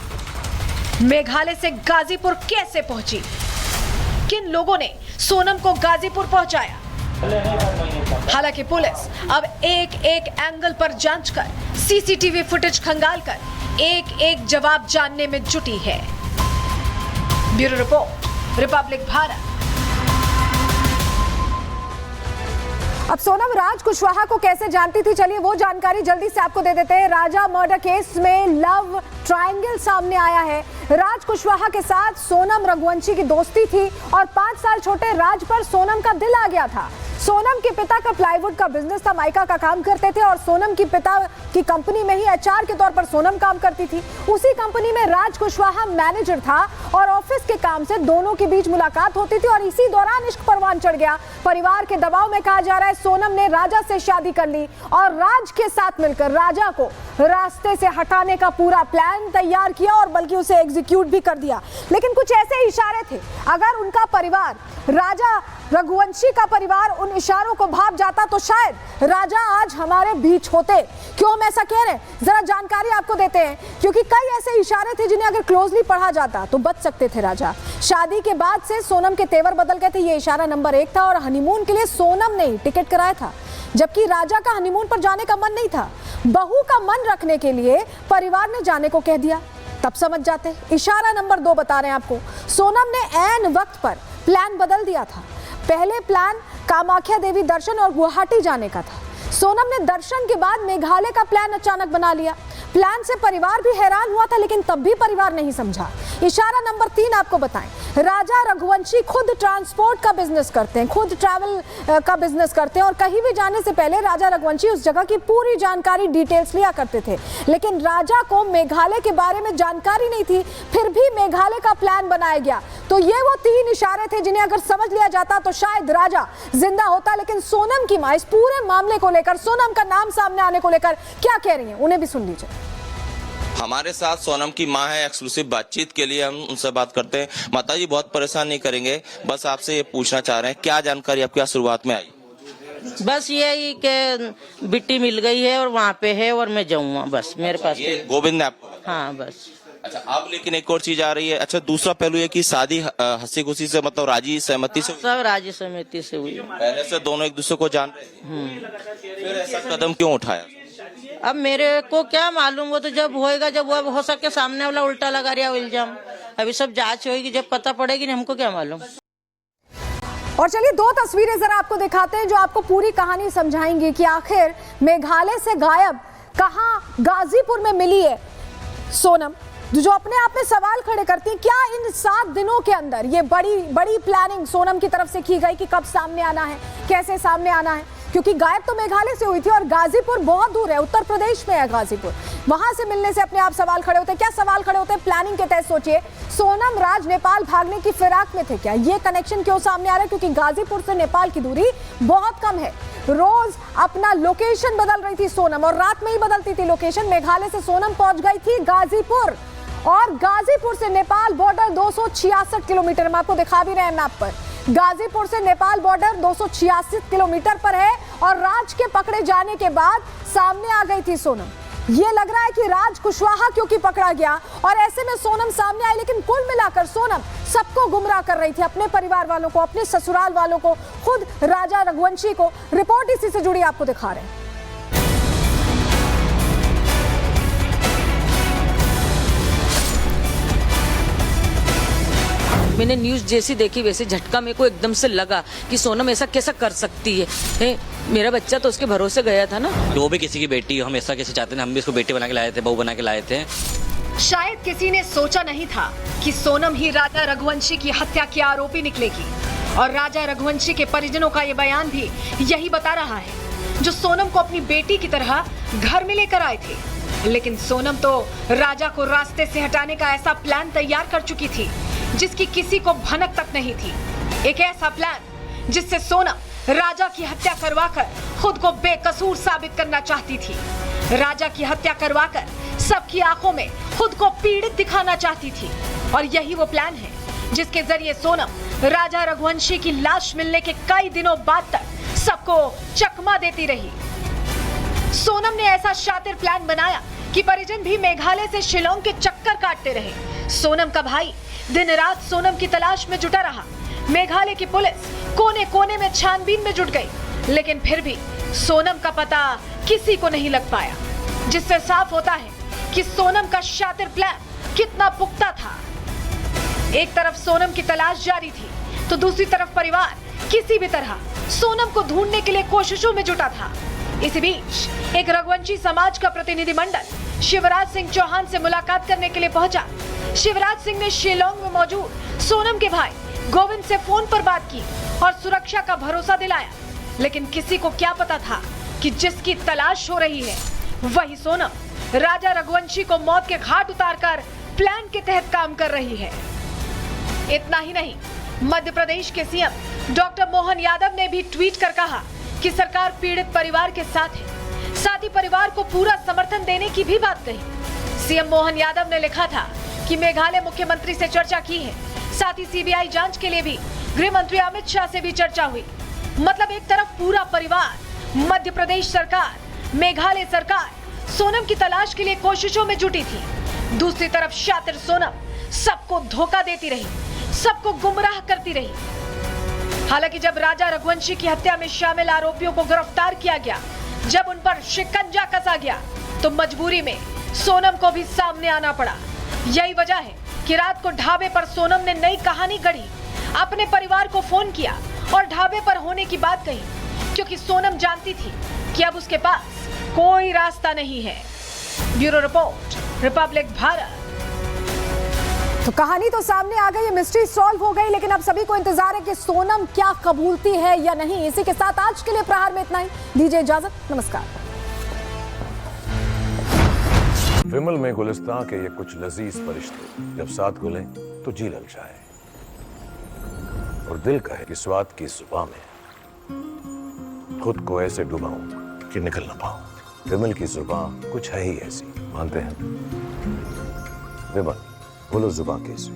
मेघालय से गाजीपुर कैसे पहुंची, किन लोगों ने सोनम को गाजीपुर पहुंचाया। हालांकि पुलिस अब एक एक एंगल पर जांच कर, सीसीटीवी फुटेज खंगाल कर एक एक जवाब जानने में जुटी है। Bureau report, Republic Bharat. अब सोनम राज कुशवाहा को कैसे जानती थी, चलिए वो जानकारी जल्दी से आपको दे देते हैं। राजा मर्डर केस में लव ट्रायंगल सामने आया है। राज कुशवाहा के साथ सोनम रघुवंशी की दोस्ती थी और 5 साल छोटे राज पर सोनम का दिल आ गया था। सोनम के पिता का प्लाईवुड का बिजनेस था, माइका का काम करते थे और सोनम की पिता की कंपनी में ही एचआर के तौर पर सोनम काम करती थी। उसी कंपनी में राज कुशवाहा मैनेजर था और ऑफिस के काम से दोनों के बीच मुलाकात होती थी और इसी दौरान इश्क परवान चढ़ गया। परिवार के दबाव में कहा जा रहा है सोनम ने राजा से शादी कर ली और राज के साथ मिलकर राजा को रास्ते से हटाने का पूरा प्लान तैयार किया और बल्कि उसे एग्जीक्यूट भी कर दिया। लेकिन कुछ ऐसे इशारे थे, अगर उनका परिवार, राजा रघुवंशी का परिवार उन इशारों को भाप जाता तो शायद राजा आज हमारे बीच होते। क्यों हम ऐसा कह रहे हैं, जरा जानकारी आपको देते हैं, क्योंकि कई ऐसे इशारे थे जिन्हें अगर क्लोजली पढ़ा जाता तो बच सकते थे राजा। शादी के बाद से सोनम के तेवर बदल गए थे, ये इशारा नंबर 1 था। और हनीमून के लिए सोनम ने टिकट कराया था, जबकि राजा का हनीमून पर जाने का मन नहीं था। बहू का मन रखने के लिए परिवार ने जाने को कह दिया, तब समझ जाते। इशारा नंबर 2 बता रहे हैं आपको, सोनम ने ऐन वक्त पर प्लान बदल दिया था। पहले प्लान कामाख्या देवी दर्शन और गुवाहाटी जाने का था। सोनम ने दर्शन के बाद मेघालय का प्लान अचानक बना लिया। प्लान से परिवार भी हैरान हुआ था, लेकिन तब भी परिवार नहीं समझा। इशारा नंबर 3 आपको बताएं, राजा रघुवंशी खुद ट्रांसपोर्ट का बिजनेस करते हैं, खुद ट्रैवल का बिजनेस करते हैं और कहीं भी जाने से पहले राजा रघुवंशी उस जगह की पूरी जानकारी, डिटेल्स लिया करते थे। लेकिन राजा को मेघालय के बारे में जानकारी नहीं थी, फिर भी मेघालय का प्लान बनाया गया। तो ये वो 3 इशारे थे जिन्हें अगर समझ लिया जाता तो शायद राजा जिंदा होता। लेकिन सोनम की मां इस पूरे मामले को लेकर, सोनम का नाम सामने आने को लेकर क्या कह रही हैं, उन्हें भी सुन लीजिए। हमारे साथ सोनम की मां है, एक्सक्लूसिव बातचीत के लिए हम उनसे बात करते हैं। माता जी, बहुत परेशान नहीं करेंगे, बस आपसे ये पूछना चाह रहे हैं, क्या जानकारी आपके यहाँ शुरुआत में आई? बस यही कि बिट्टी मिल गई है और वहाँ पे है और मैं जाऊँगा, बस मेरे पास। गोविंद ने आपको? हाँ बस। अच्छा, आप लेकिन एक और चीज आ रही है। अच्छा, दूसरा पहलू है कि शादी हंसी खुशी से, मतलब राजी सहमति से? सब राजी सहमति से हुई। पहले से दोनों एक दूसरे को जान रहे, फिर ऐसा कदम क्यों उठाया? अब मेरे को क्या मालूम, वो तो जब होएगा, जब वो हो सके सामने वाला उल्टा लगा रहा इल्जाम। अभी सब जांच होगी, जब पता पड़ेगी ना, हमको क्या मालूम। और चलिए 2 तस्वीरें जरा आपको दिखाते हैं जो आपको पूरी कहानी समझाएंगी कि आखिर मेघालय से गायब कहां गाजीपुर में मिली है सोनम, जो अपने आप में सवाल खड़े करती है। क्या इन 7 दिनों के अंदर ये बड़ी प्लानिंग सोनम की तरफ से की गई कि कब सामने आना है, कैसे सामने आना है? क्योंकि गायब तो मेघालय से हुई थी और गाजीपुर बहुत दूर है, उत्तर प्रदेश में है गाजीपुर। वहां से मिलने से अपने आप सवाल खड़े होते हैं। क्या सवाल खड़े होते हैं? प्लानिंग के तहत सोचिए, सोनम राज नेपाल भागने की फिराक में थे क्या? ये कनेक्शन क्यों सामने आ रहा है? क्योंकि गाजीपुर से नेपाल की दूरी बहुत कम है। रोज अपना लोकेशन बदल रही थी सोनम और रात में ही बदलती थी लोकेशन। मेघालय से सोनम पहुंच गई थी गाजीपुर और गाजीपुर से नेपाल बॉर्डर 266 किलोमीटर, हम आपको दिखा भी रहे हैं मैप पर। गाजीपुर से नेपाल बॉर्डर 286 किलोमीटर पर है और राज के पकड़े जाने के बाद सामने आ गई थी सोनम। ये लग रहा है कि राज कुशवाहा क्योंकि पकड़ा गया और ऐसे में सोनम सामने आई, लेकिन कुल मिलाकर सोनम सबको गुमराह कर रही थी, अपने परिवार वालों को, अपने ससुराल वालों को, खुद राजा रघुवंशी को। रिपोर्ट इसी से जुड़ी आपको दिखा रहे हैं। मैंने न्यूज़ जैसी देखी वैसे झटका मेरे को एकदम से लगा कि सोनम ऐसा कैसा कर सकती है। मेरा बच्चा तो उसके भरोसे गया था ना। वो भी किसी की बेटी, हम ऐसा कैसे चाहते हैं, हम भी इसको बेटी बना के लाए थे, बहू बना के लाए थे। शायद किसी ने सोचा नहीं था कि सोनम ही राजा रघुवंशी की हत्या की आरोपी निकलेगी। और राजा रघुवंशी के परिजनों का ये बयान भी यही बता रहा है, जो सोनम को अपनी बेटी की तरह घर में लेकर आए थे। लेकिन सोनम तो राजा को रास्ते से हटाने का ऐसा प्लान तैयार कर चुकी थी जिसकी किसी को भनक तक नहीं थी। एक ऐसा प्लान जिससे सोनम राजा की हत्या करवाकर खुद को बेकसूर साबित करना चाहती थी। राजा की हत्या करवाकर सबकी आंखों में खुद को पीड़ित दिखाना चाहती थी। और यही वो प्लान है जिसके जरिए सोनम राजा रघुवंशी की लाश मिलने के कई दिनों बाद तक सबको चकमा देती रही। सोनम ने ऐसा शातिर प्लान बनाया कि परिजन भी मेघालय से शिलोंग के चक्कर काटते रहे। सोनम का भाई दिन रात सोनम की तलाश में जुटा रहा। मेघालय की पुलिस कोने कोने में छानबीन में जुट गई, लेकिन फिर भी सोनम का पता किसी को नहीं लग पाया, जिससे साफ होता है कि सोनम का शातिर प्लान कितना पुख्ता था। एक तरफ सोनम की तलाश जारी थी तो दूसरी तरफ परिवार किसी भी तरह सोनम को ढूंढने के लिए कोशिशों में जुटा था। इसी बीच एक रघुवंशी समाज का प्रतिनिधिमंडल शिवराज सिंह चौहान से मुलाकात करने के लिए पहुंचा। शिवराज सिंह ने शिलोंग में मौजूद सोनम के भाई गोविंद से फोन पर बात की और सुरक्षा का भरोसा दिलाया। लेकिन किसी को क्या पता था कि जिसकी तलाश हो रही है वही सोनम राजा रघुवंशी को मौत के घाट उतारकर प्लान के तहत काम कर रही है। इतना ही नहीं, मध्य प्रदेश के सीएम डॉक्टर मोहन यादव ने भी ट्वीट कर कहा कि सरकार पीड़ित परिवार के साथ है। साथ ही परिवार को पूरा समर्थन देने की भी बात कही। सीएम मोहन यादव ने लिखा था कि मेघालय मुख्यमंत्री से चर्चा की है, साथ ही सीबीआई जांच के लिए भी गृह मंत्री अमित शाह से भी चर्चा हुई। मतलब एक तरफ पूरा परिवार, मध्य प्रदेश सरकार, मेघालय सरकार सोनम की तलाश के लिए कोशिशों में जुटी थी। दूसरी तरफ शातिर सोनम सबको धोखा देती रही, सबको गुमराह करती रही। हालांकि जब राजा रघुवंशी की हत्या में शामिल आरोपियों को गिरफ्तार किया गया, जब उन पर शिकंजा कसा गया, तो मजबूरी में सोनम को भी सामने आना पड़ा। यही वजह है कि रात को ढाबे पर सोनम ने नई कहानी गढ़ी, अपने परिवार को फोन किया और ढाबे पर होने की बात कही, क्योंकि सोनम जानती थी कि अब उसके पास कोई रास्ता नहीं है। Bureau report, Republic Bharat. तो कहानी तो सामने आ गई, मिस्ट्री सॉल्व हो गई, लेकिन अब सभी को इंतजार है कि सोनम क्या कबूलती है या नहीं। इसी के साथ आज के लिए प्रहार में इतना ही, दीजिए इजाजत, नमस्कार। विमल में गुलिस्तां के ये कुछ लजीज फरिश्ते जब साथ घुले तो जी ललचाए और दिल कहे कि स्वाद की जुबां में खुद को ऐसे डुबाऊं कि निकल ना पाऊं। विमल की जुबां कुछ है ही ऐसी, मानते हैं? विमल बोलो जुबां कैसी?